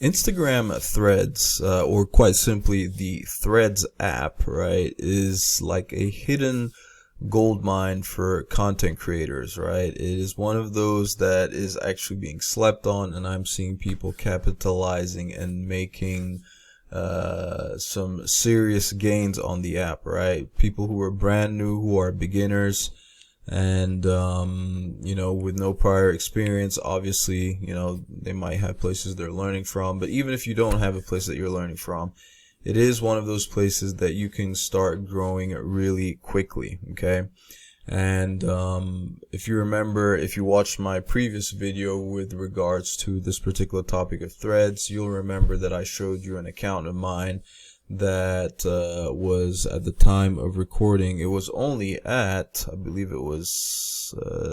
Instagram Threads, or quite simply the Threads app, right, is like a hidden gold mine for content creators, right? It is one of those that is actually being slept on, and I'm seeing people capitalizing and making some serious gains on the app, right? People who are brand new, who are beginners, and with no prior experience. Obviously, they might have places they're learning from, but even if you don't have a place that you're learning from, it is one of those places that you can start growing really quickly. Okay. And if you remember, if you watched my previous video with regards to this particular topic of threads, you'll remember that I showed you an account of mine that was, at the time of recording, it was only at, I believe it was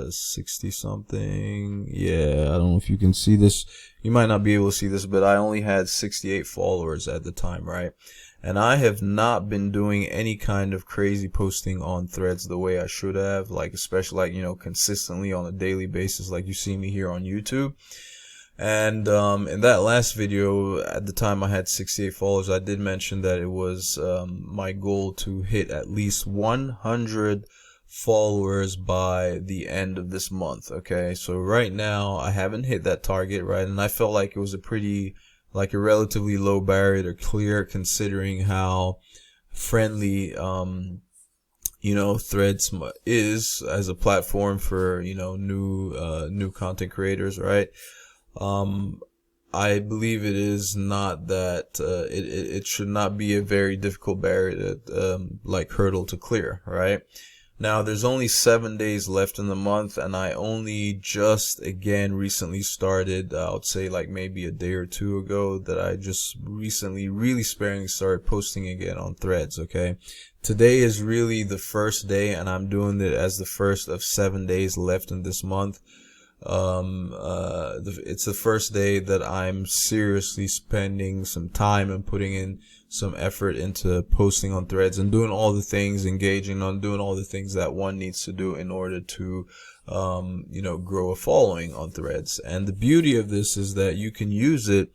60 something. Yeah, I don't know if you can see this. You might not be able to see this, but I only had 68 followers at the time, right? And I have not been doing any kind of crazy posting on threads the way I should have, like especially consistently on a daily basis, like you see me here on YouTube. And in that last video, at the time I had 68 followers, I did mention that it was my goal to hit at least 100 followers by the end of this month. Okay, so right now I haven't hit that target, right? And I felt like it was a relatively low barrier to clear, considering how friendly Threads is as a platform for new content creators, right? I believe it is not that it should not be a very difficult barrier to hurdle to clear, right? Now there's only 7 days left in the month, and I only just again recently started, I would say like maybe a day or two ago, that I just recently really sparingly started posting again on Threads. Okay, today is really the first day, and I'm doing it as the first of 7 days left in this month. It's the first day that I'm seriously spending some time and putting in some effort into posting on Threads and doing all the things, engaging on doing all the things that one needs to do in order to grow a following on Threads. And the beauty of this is that you can use it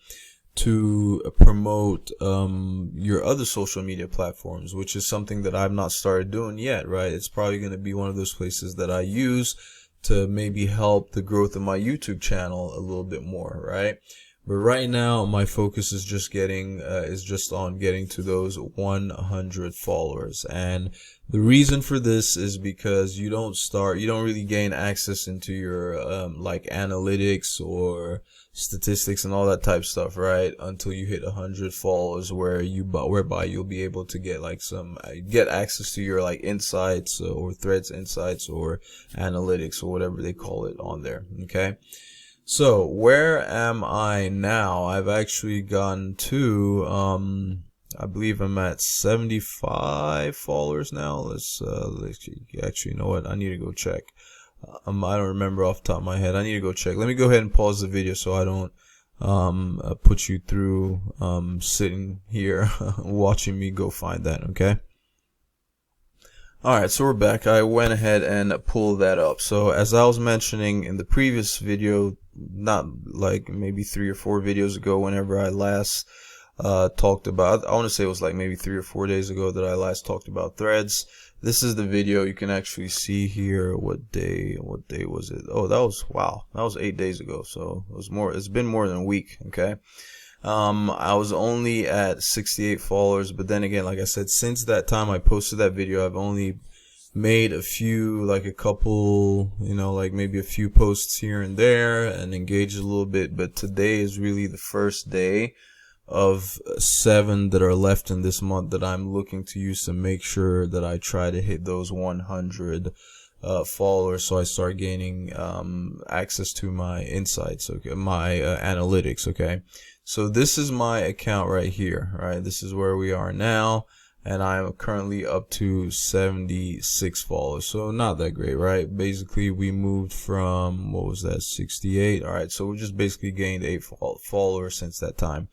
to promote your other social media platforms, which is something that I've not started doing yet, right? It's probably going to be one of those places that I use to maybe help the growth of my YouTube channel a little bit more, right? But right now my focus is just on getting to those 100 followers. And the reason for this is because you don't really gain access into your analytics or statistics and all that type of stuff, right, until you hit 100 followers, whereby you'll be able to get access to your insights or Threads insights or analytics or whatever they call it on there. Okay, so where am I now? I've actually gotten to I believe I'm at 75 followers now. Let's actually, you know what, I need to go check. I don't remember off the top of my head. I need to go check. Let me go ahead and pause the video so I don't put you through sitting here watching me go find that. Okay. Alright, so we're back. I went ahead and pulled that up. So as I was mentioning in the previous video, not like maybe 3 or 4 videos ago, whenever I last talked about, I want to say it was like maybe 3 or 4 days ago that I last talked about Threads. This is the video. You can actually see here what day was it? Oh, that was 8 days ago. So it's been more than a week. Okay. I was only at 68 followers, but then again, like I said, since that time I posted that video, I've only made a few, like a couple, maybe a few posts here and there and engaged a little bit. But today is really the first day of 7 that are left in this month that I'm looking to use to make sure that I try to hit those 100 followers, so I start gaining access to my insights, okay, my analytics. Okay, so this is my account right here, right? This is where we are now, and I'm currently up to 76 followers, so not that great, right? Basically we moved from, what was that, 68. All right, so we just basically gained 8 followers since that time.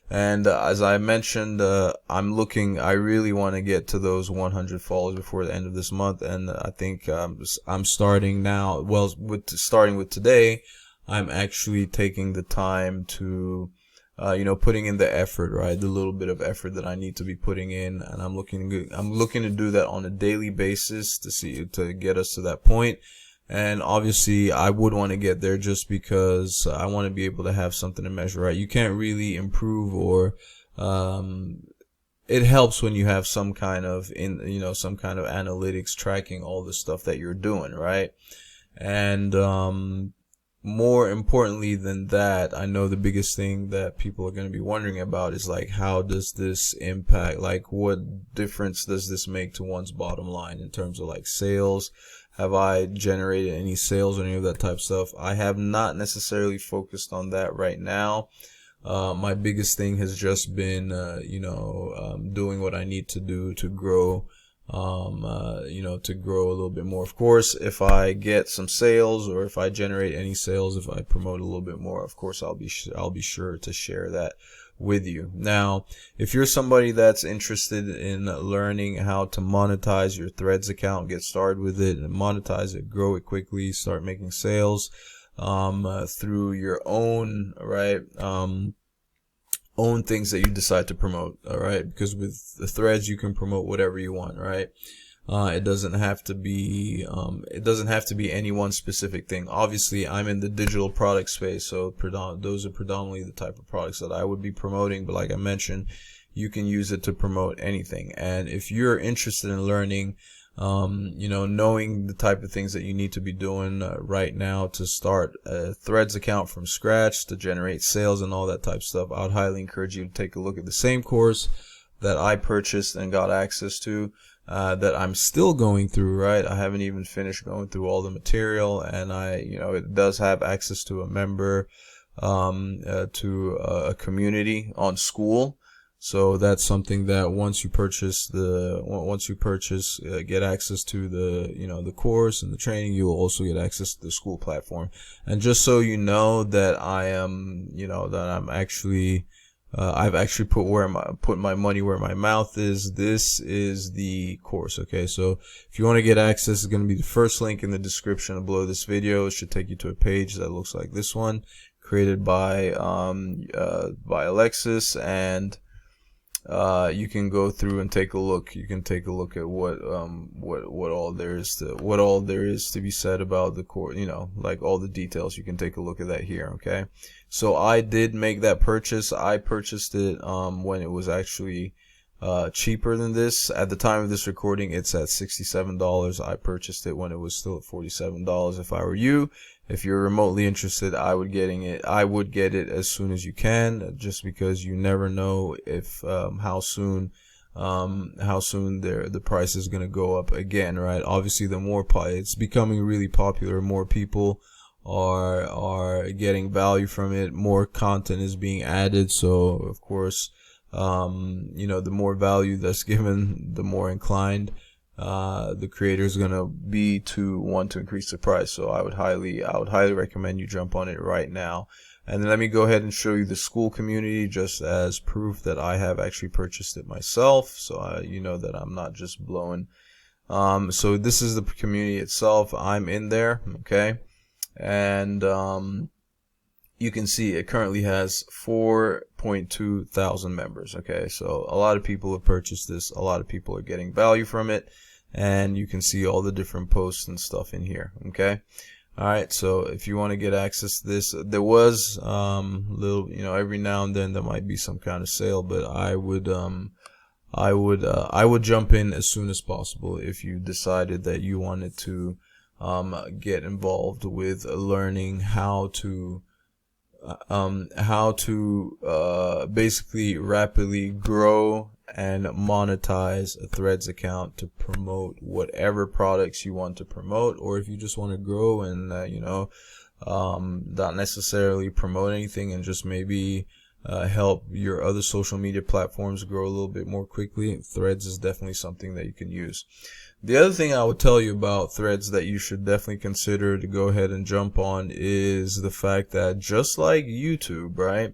And as I mentioned, I really want to get to those 100 followers before the end of this month. And I think I'm starting now. Well, starting with today, I'm actually taking the time to putting in the effort, right? The little bit of effort that I need to be putting in, and I'm looking to do that on a daily basis to get us to that point. And obviously, I would want to get there just because I want to be able to have something to measure, right? You can't really improve or it helps when you have some kind of analytics tracking all the stuff that you're doing, right? And more importantly than that, I know the biggest thing that people are going to be wondering about is like, how does this impact, like what difference does this make to one's bottom line in terms of like sales? Have I generated any sales or any of that type of stuff? I have not necessarily focused on that right now. My biggest thing has just been, doing what I need to do to grow, to grow a little bit more. Of course, if I get some sales or if I generate any sales, if I promote a little bit more, of course, I'll be sure to share that with you. Now, if you're somebody that's interested in learning how to monetize your Threads account, get started with it and monetize it, grow it quickly, start making sales, through your own, right, own things that you decide to promote, all right? Because with the Threads, you can promote whatever you want, right? It doesn't have to be any one specific thing. Obviously, I'm in the digital product space, so those are predominantly the type of products that I would be promoting. But like I mentioned, you can use it to promote anything. And if you're interested in learning, knowing the type of things that you need to be doing right now to start a Threads account from scratch, to generate sales and all that type of stuff, I would highly encourage you to take a look at the same course that I purchased and got access to, that I'm still going through, right? I haven't even finished going through all the material, and it does have access to a member, to a community on School. So that's something that once you purchase, get access to the course and the training, you will also get access to the School platform. And just so you know that I've actually put my money where my mouth is. This is the course. Okay. So if you want to get access, it's going to be the first link in the description below this video. It should take you to a page that looks like this one, created by Alexis, and you can go through and take a look. You can take a look at what all there is to be said about the course, like all the details. You can take a look at that here. Okay. So I did make that purchase. I purchased it when it was actually cheaper than this. At the time of this recording, it's at $67. I purchased it when it was still at $47. If I were you, if you're remotely interested, I would get it as soon as you can, just because you never know if how soon the price is going to go up again, right? Obviously, it's becoming really popular. More people are getting value from it. More content is being added, so of course, the more value that's given, the more inclined the creator is gonna be to want to increase the price. So I would highly recommend you jump on it right now. And then let me go ahead and show you the School community, just as proof that I have actually purchased it myself, so you know that I'm not just blowing. So this is the community itself. I'm in there, okay, and you can see it currently has 4.2 thousand members. Okay, so a lot of people have purchased this. A lot of people are getting value from it, and you can see all the different posts and stuff in here. Okay, all right. So if you want to get access to this, there was little, every now and then there might be some kind of sale, but I would jump in as soon as possible if you decided that you wanted to get involved with learning how to basically rapidly grow and monetize a Threads account to promote whatever products you want to promote, or if you just want to grow and not necessarily promote anything and just maybe help your other social media platforms grow a little bit more quickly, Threads is definitely something that you can use. The other thing I would tell you about Threads that you should definitely consider to go ahead and jump on is the fact that just like YouTube, right?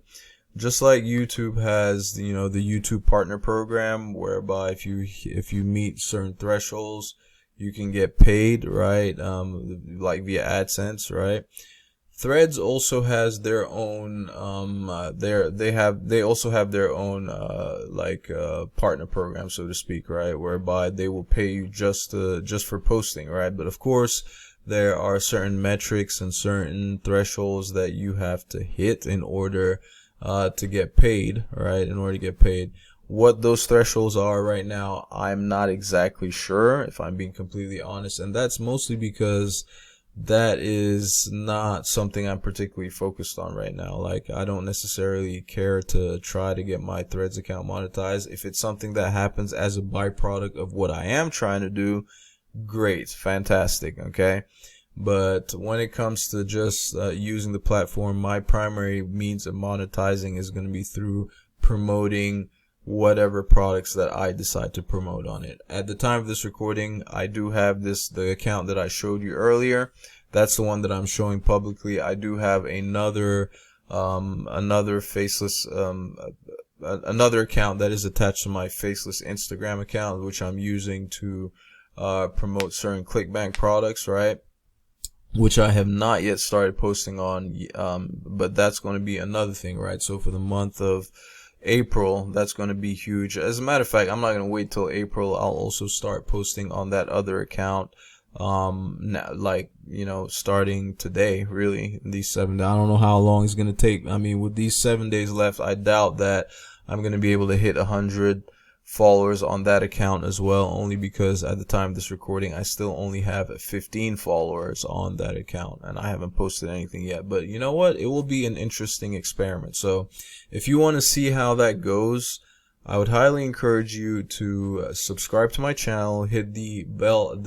Just like YouTube has, the YouTube Partner Program, whereby if you meet certain thresholds, you can get paid, right? Like via AdSense, right? Threads also has their own they also have their own partner program, so to speak, right, whereby they will pay you just for posting, right? But of course there are certain metrics and certain thresholds that you have to hit in order to get paid, right? In order to get paid. What those thresholds are right now, I'm not exactly sure, if I'm being completely honest, and that's mostly because that is not something I'm particularly focused on right now. Like, I don't necessarily care to try to get my Threads account monetized. If it's something that happens as a byproduct of what I am trying to do, great, fantastic, okay? But when it comes to just using the platform, my primary means of monetizing is going to be through promoting whatever products that I decide to promote on it. At the time of this recording, I do have the account that I showed you earlier. That's the one that I'm showing publicly. I do have another faceless another account that is attached to my faceless Instagram account, which I'm using to promote certain ClickBank products, right? Which I have not yet started posting on, but that's going to be another thing, right? So for the month of April, that's going to be huge. As a matter of fact, I'm not going to wait till April. I'll also start posting on that other account, now, like, you know, starting today, really, these 7 days. I don't know how long it's going to take. I mean, with these 7 days left, I doubt that I'm going to be able to hit 100 followers on that account as well, only because at the time of this recording I still only have 15 followers on that account and I haven't posted anything yet. But you know what, it will be an interesting experiment. So if you want to see how that goes, I would highly encourage you to subscribe to my channel, hit the bell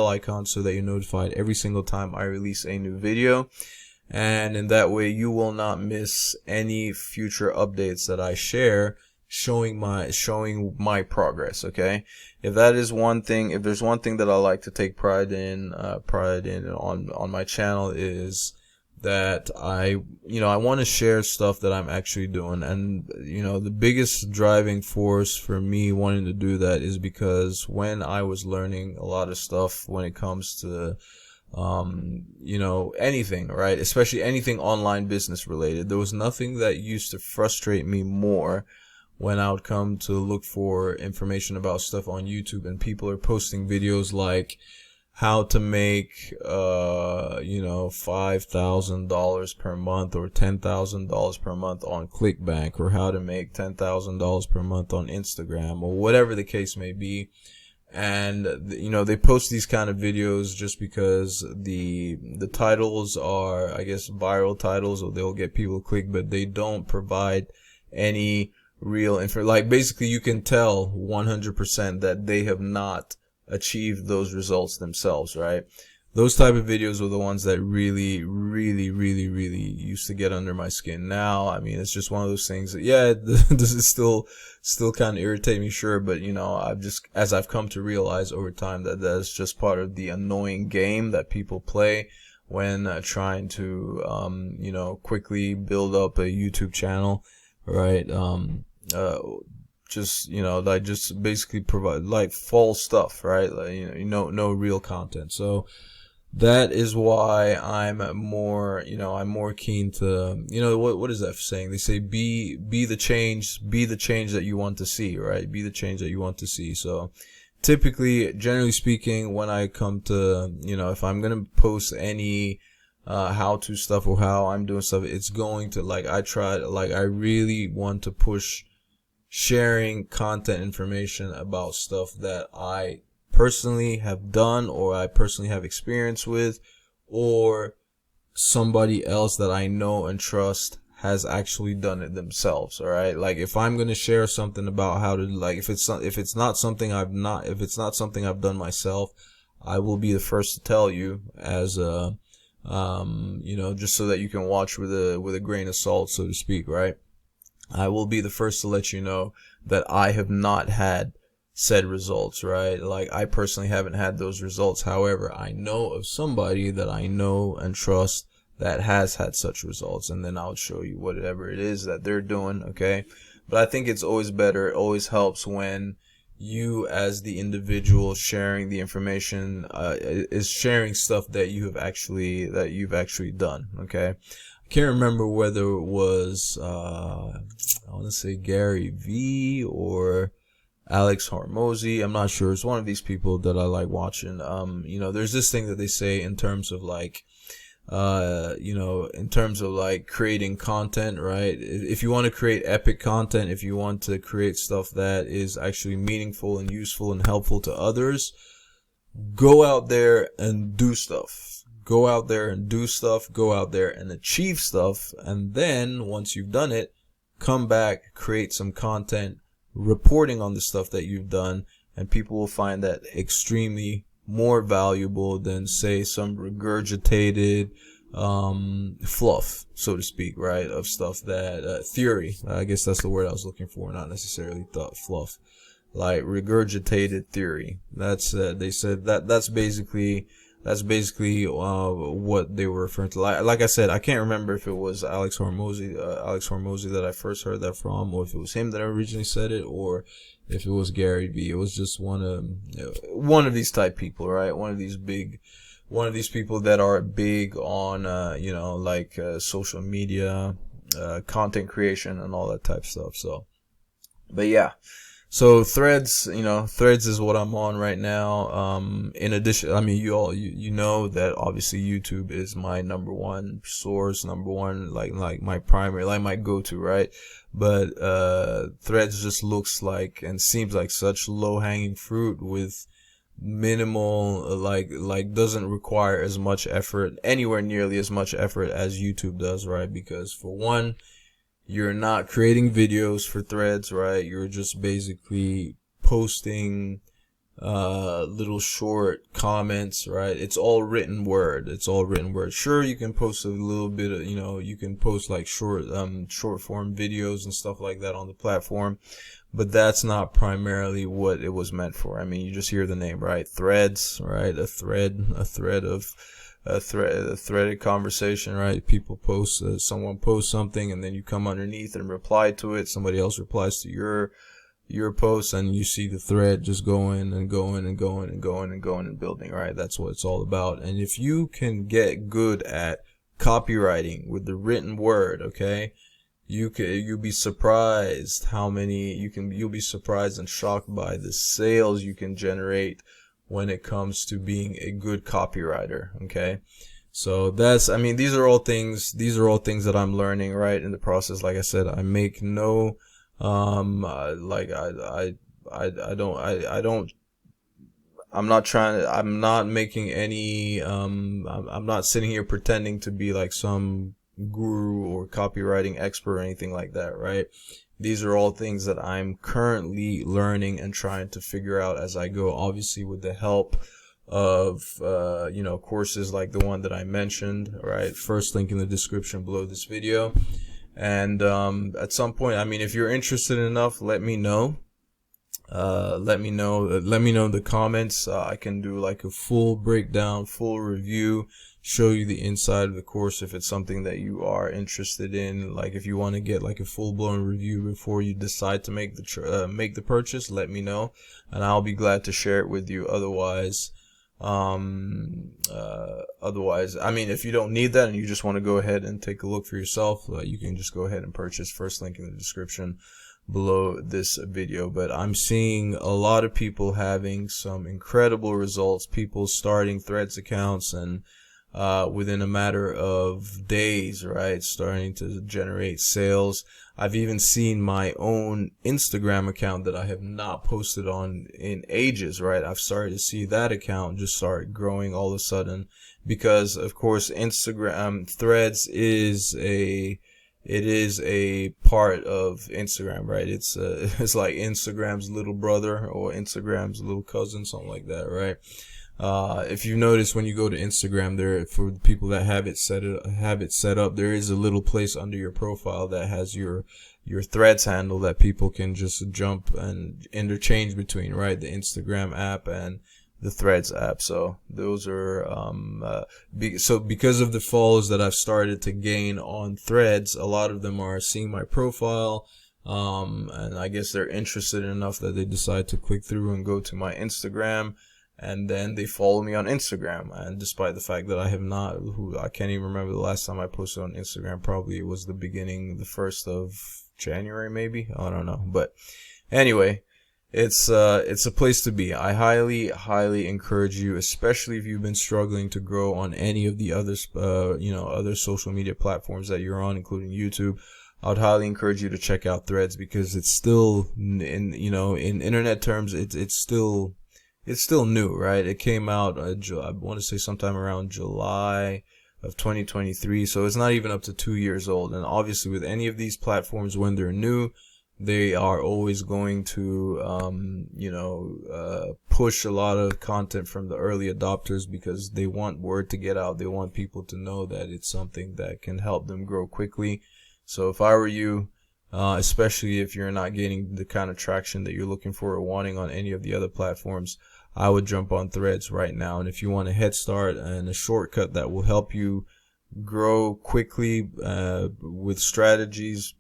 icon so that you're notified every single time I release a new video, and in that way you will not miss any future updates that I share showing my progress. Okay, if that is one thing, if there's one thing that I like to take pride in on my channel, is that I want to share stuff that I'm actually doing. And the biggest driving force for me wanting to do that is because when I was learning a lot of stuff when it comes to anything, right, especially anything online business related, there was nothing that used to frustrate me more when I would come to look for information about stuff on YouTube and people are posting videos like how to make $5,000 per month or $10,000 per month on ClickBank, or how to make $10,000 per month on Instagram, or whatever the case may be. And they post these kind of videos just because the titles are, I guess, viral titles, or they'll get people to click, but they don't provide any real info. Like, basically you can tell 100% that they have not achieved those results themselves, right? Those type of videos are the ones that really used to get under my skin. Now, I mean, it's just one of those things that, yeah, this is still kind of irritate me, sure, but as I've come to realize over time that that's just part of the annoying game that people play when trying to quickly build up a YouTube channel, right? Just basically provide like false stuff, right? Like, no real content. So that is why I'm more keen to, what is that saying? They say be the change that you want to see, right? Be the change that you want to see. So typically, generally speaking, when I come to, if I'm gonna post any how-to stuff or how I'm doing stuff, it's going to, I really want to push sharing content information about stuff that I personally have done, or I personally have experience with, or somebody else that I know and trust has actually done it themselves. All right, like, if I'm going to share something about how to, like, if it's not something I've done myself, I will be the first to tell you, as a just so that you can watch with a grain of salt, so to speak, right? I will be the first to let you know that I have not had said results, right? Like, I personally haven't had those results. However, I know of somebody that I know and trust that has had such results, and then I'll show you whatever it is that they're doing, okay? But I think it's always better, it always helps when you as the individual sharing the information, is sharing stuff that you've actually done. Okay. I can't remember whether it was, I want to say Gary V or Alex Hormozy. I'm not sure. It's one of these people that I like watching. There's this thing that they say in terms of like, in terms of like creating content, right? If you want to create epic content, if you want to create stuff that is actually meaningful and useful and helpful to others, go out there and do stuff. Go out there and do stuff. Go out there and achieve stuff. And then once you've done it, come back, create some content reporting on the stuff that you've done, and people will find that extremely more valuable than, say, some regurgitated fluff, so to speak, right, of stuff that theory, I guess that's the word I was looking for, not necessarily fluff, like regurgitated theory. That's they said that's basically what they were referring to. Like I said, I can't remember if it was Alex Hormozy that I first heard that from, or if it was him that originally said it, or if it was Gary V. It was just one of these type people, right? One of these people that are big on social media, content creation, and all that type of stuff. So, but yeah. So Threads is what I'm on right now. In addition, I mean, you know that obviously YouTube is my number one source, like my primary, like my go-to, right? But Threads just looks like and seems like such low-hanging fruit with minimal, like doesn't require as much effort, anywhere nearly as much effort as YouTube does, right? Because for one, you're not creating videos for Threads, right? You're just basically posting little short comments, right? It's all written word. Sure, you can post a little bit of, you can post like short form videos and stuff like that on the platform, but that's not primarily what it was meant for. I mean, you just hear the name, right? Threads, right? A threaded conversation, right? People post, someone posts something, and then you come underneath and reply to it. Somebody else replies to your post, and you see the thread just going and going and going and going and going and building, right? That's what it's all about. And if you can get good at copywriting with the written word, okay, you'll be surprised you'll be surprised and shocked by the sales you can generate when it comes to being a good copywriter. Okay. So these are all things that I'm learning, right, in the process. Like I said, I make no, I'm not making any, I'm not sitting here pretending to be like some guru or copywriting expert or anything like that, right? These are all things that I'm currently learning and trying to figure out as I go, obviously with the help of, courses like the one that I mentioned, right? First link in the description below this video. And, at some point, I mean, if you're interested enough, let me know. Let me know in the comments. I can do like a full breakdown, full review, show you the inside of the course if it's something that you are interested in. Like if you want to get like a full-blown review before you decide to make the purchase, let me know, and I'll be glad to share it with you. Otherwise, I mean, if you don't need that and you just want to go ahead and take a look for yourself, you can just go ahead and purchase. First link in the description below this video. But I'm seeing a lot of people having some incredible results, people starting Threads accounts and within a matter of days, right, starting to generate sales. I've even seen my own Instagram account that I have not posted on in ages, right? I've started to see that account just start growing all of a sudden because, of course, Threads is a part of Instagram, right? It's like Instagram's little brother or Instagram's little cousin, something like that, right? If you notice when you go to Instagram, there, for people that have it set up, there is a little place under your profile that has your Threads handle that people can just jump and interchange between, right? The Instagram app and the Threads app. So those are, so because of the follows that I've started to gain on Threads, a lot of them are seeing my profile, And I guess they're interested enough that they decide to click through and go to my Instagram, and then they follow me on Instagram. And despite the fact that I have not, I can't even remember the last time I posted on Instagram. Probably it was the 1st of January, maybe. I don't know. But anyway, it's a place to be. I highly encourage you, especially if you've been struggling to grow on any of the others, other social media platforms that you're on, including YouTube. I would highly encourage you to check out Threads, because it's still in internet terms, it's still new, right? It came out, I want to say sometime around July of 2023. So it's not even up to 2 years old. And obviously with any of these platforms, when they're new, they are always going to, push a lot of content from the early adopters, because they want word to get out. They want people to know that it's something that can help them grow quickly. So if I were you, especially if you're not getting the kind of traction that you're looking for or wanting on any of the other platforms, I would jump on Threads right now. And if you want a head start and a shortcut that will help you grow quickly with strategies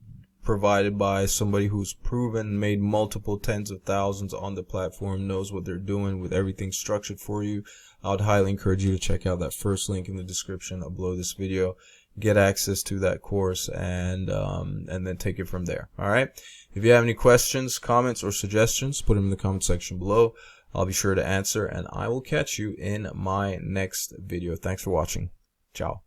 provided by somebody who's proven, made multiple tens of thousands on the platform, knows what they're doing with everything structured for you, I would highly encourage you to check out that first link in the description below this video. Get access to that course, and then take it from there. All right. If you have any questions, comments, or suggestions, put them in the comment section below. I'll be sure to answer, and I will catch you in my next video. Thanks for watching. Ciao.